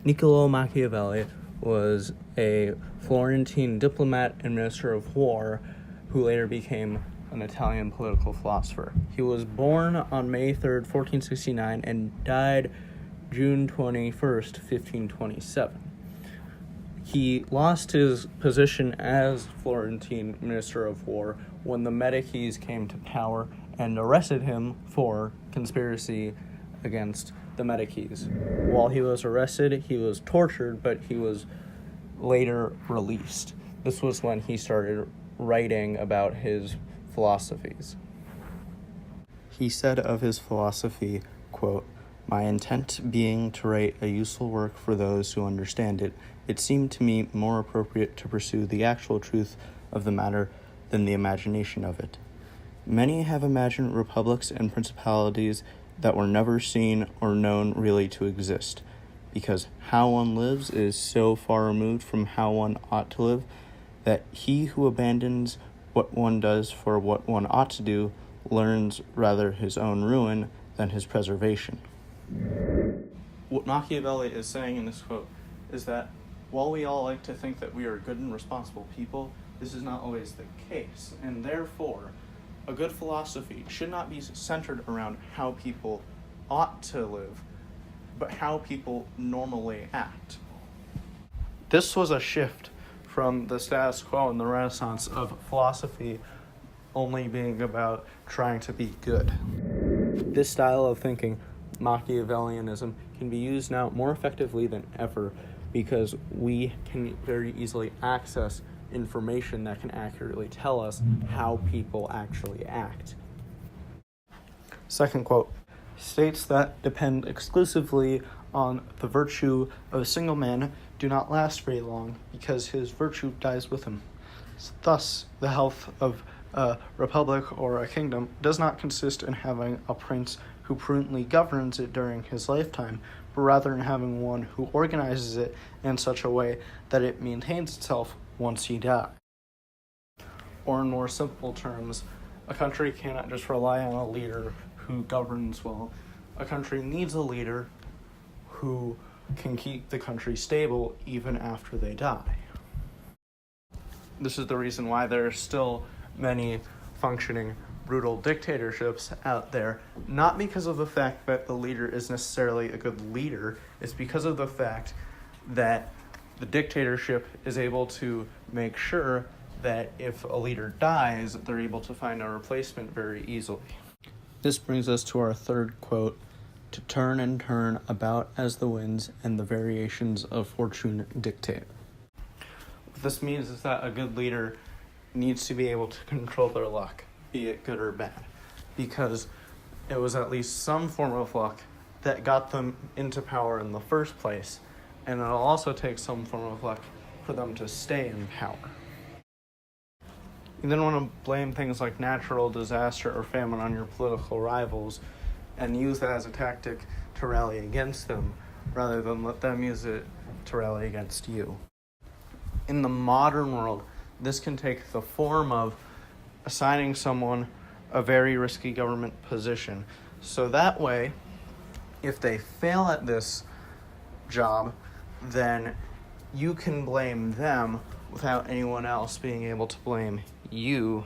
Niccolò Machiavelli was a Florentine diplomat and minister of war who later became an Italian political philosopher. He was born on May 3rd, 1469, and died June 21st, 1527. He lost his position as Florentine minister of war when the Medicis came to power and arrested him for conspiracy against the Medicis. While he was arrested, he was tortured, but he was later released. This was when he started writing about his philosophies. He said of his philosophy, quote, "My intent being to write a useful work for those who understand it, it seemed to me more appropriate to pursue the actual truth of the matter than the imagination of it. Many have imagined republics and principalities that were never seen or known really to exist, because how one lives is so far removed from how one ought to live that he who abandons what one does for what one ought to do learns rather his own ruin than his preservation." What Machiavelli is saying in this quote is that while we all like to think that we are good and responsible people, this is not always the case, and therefore a good philosophy should not be centered around how people ought to live, but how people normally act. This was a shift from the status quo in the Renaissance of philosophy only being about trying to be good. This style of thinking, Machiavellianism, can be used now more effectively than ever because we can very easily access information that can accurately tell us how people actually act. Second quote, states that depend exclusively on the virtue of a single man do not last very long because his virtue dies with him. Thus, the health of a republic or a kingdom does not consist in having a prince who prudently governs it during his lifetime, but rather in having one who organizes it in such a way that it maintains itself once he dies. Or in more simple terms, a country cannot just rely on a leader who governs well. A country needs a leader who can keep the country stable even after they die. This is the reason why there are still many functioning brutal dictatorships out there, not because of the fact that the leader is necessarily a good leader, it's because of the fact that the dictatorship is able to make sure that if a leader dies, they're able to find a replacement very easily. This brings us to our third quote, "To turn and turn about as the winds and the variations of fortune dictate." What this means is that a good leader needs to be able to control their luck, be it good or bad, because it was at least some form of luck that got them into power in the first place, and it'll also take some form of luck for them to stay in power. You then want to blame things like natural disaster or famine on your political rivals and use that as a tactic to rally against them, rather than let them use it to rally against you. In the modern world, this can take the form of assigning someone a very risky government position. So that way, if they fail at this job, then you can blame them without anyone else being able to blame you